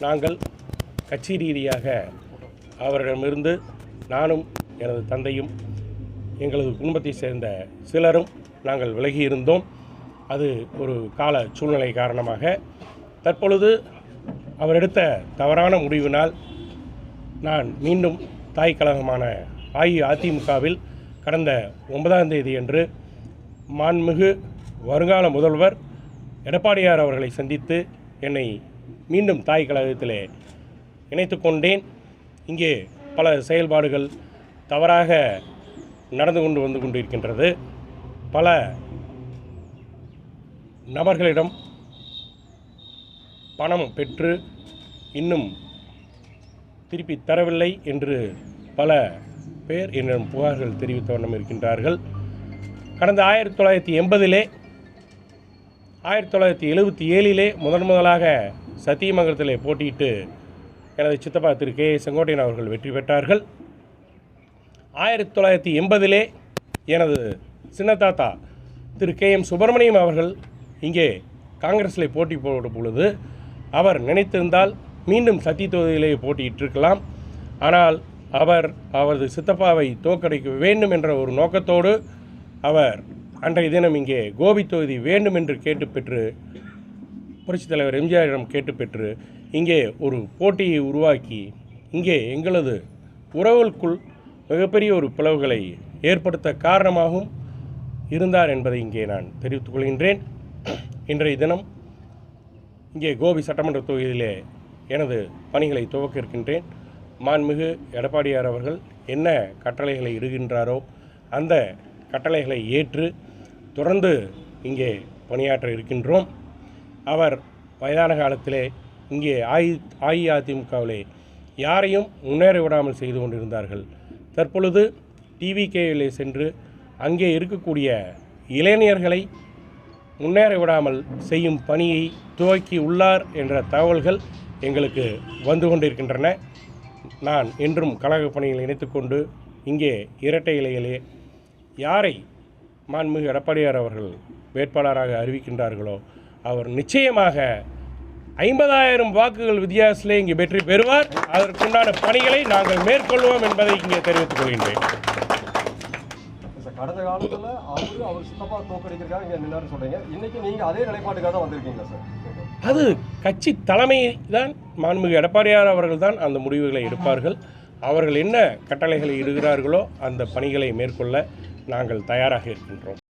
நாங்கள் கட்சி ரீதியாக அவரிடமிருந்து நானும் எனது தந்தையும் எங்களது குடும்பத்தை சேர்ந்த சிலரும் நாங்கள் விலகியிருந்தோம். அது ஒரு கால சூழ்நிலை காரணமாக தற்பொழுது அவர் எடுத்த தவறான முடிவினால் நான் மீண்டும் தாய் கழகமான அஇஅதிமுகவில் கடந்த 9ஆம் தேதி அன்று மாண்புமிகு வருங்கால முதல்வர் எடப்பாடியார் அவர்களை சந்தித்து என்னை மீண்டும் தாய் கழகத்திலே இணைத்து கொண்டேன். இங்கே பல செயல்பாடுகள் தவறாக நடந்து வந்து கொண்டிருக்கின்றது. பல நபர்களிடம் பணம் பெற்று இன்னும் திருப்பி தரவில்லை என்று பல பேர் என்னிடம் புகார்கள் தெரிவித்த வண்ணம் இருக்கின்றார்கள். கடந்த 1980 1977 முதலாக சத்தியமங்கலத்திலே போட்டியிட்டு எனது சித்தப்பா திரு கே செங்கோட்டையன் அவர்கள் வெற்றி பெற்றார்கள். 1980 எனது சின்னத்தாத்தா திரு KM சுப்பிரமணியம் அவர்கள் இங்கே காங்கிரஸில் போட்டி போடும் பொழுது அவர் நினைத்திருந்தால் மீண்டும் சத்தி தொகுதியிலே போட்டியிட்டிருக்கலாம். ஆனால் அவர் அவரது சித்தப்பாவை தோற்கடிக்க வேண்டும் என்ற ஒரு நோக்கத்தோடு அவர் அன்றைய தினம் இங்கே கோபி தொகுதி வேண்டும் என்று கேட்டு பெற்று புரட்சித் தலைவர் எம்ஜிஆரிடம் கேட்டு பெற்று இங்கே ஒரு போட்டியை உருவாக்கி இங்கே எங்களது உறவுகளுக்குள் மிகப்பெரிய ஒரு பிளவுகளை ஏற்படுத்த காரணமாகவும் இருந்தார் என்பதை இங்கே நான் தெரிவித்துக் கொள்கின்றேன். இன்றைய தினம் இங்கே கோபி சட்டமன்ற தொகுதியிலே எனது பணிகளை துவக்க இருக்கின்றேன். மாண்புமிகு எடப்பாடியார் அவர்கள் என்ன கட்டளைகளை இடுகின்றாரோ அந்த கட்டளைகளை ஏற்று தொடர்ந்து இங்கே பணியாற்ற இருக்கின்றோம். அவர் வயதான காலத்திலே இங்கே அஇஅதிமுகவிலே யாரையும் முன்னேற விடாமல் செய்து கொண்டிருந்தார்கள். தற்பொழுது டிவிகேவிலே சென்று அங்கே இருக்கக்கூடிய இளைஞர்களை முன்னேற விடாமல் செய்யும் பணியை துவக்கி உள்ளார் என்ற தகவல்கள் எங்களுக்கு வந்து கொண்டிருக்கின்றன. நான் என்றும் கழக பணியில் இணைத்துக்கொண்டு இங்கே இரட்டை இலையிலே யாரை மாண்புமிகு எடப்பாடியார் அவர்கள் வேட்பாளராக அறிவிக்கின்றார்களோ அவர் நிச்சயமாக 50,000 வாக்குகள் வித்தியாசத்திலே இங்கே வெற்றி பெறுவார். அதற்குண்டான பணிகளை நாங்கள் மேற்கொள்வோம் என்பதை இங்கே தெரிவித்துக் கொள்கின்றேன். கடந்த காலத்தில் அவர் சித்தப்பா தோக்கடிக்கிறதுக்காக இங்கே நின்று சொல்றீங்க. இன்னைக்கு நீங்கள் அதே நிலைப்பாட்டுக்காக தான் வந்திருக்கீங்களா சார்? அது கட்சி தலைமை தான் மாண்புமிகு எடப்பாடியார் அவர்கள் தான் அந்த முடிவுகளை எடுப்பார்கள். அவர்கள் என்ன கட்டளைகளை இடுகிறார்களோ அந்த பணிகளை மேற்கொள்ள நாங்கள் தயாராக இருக்கின்றோம்.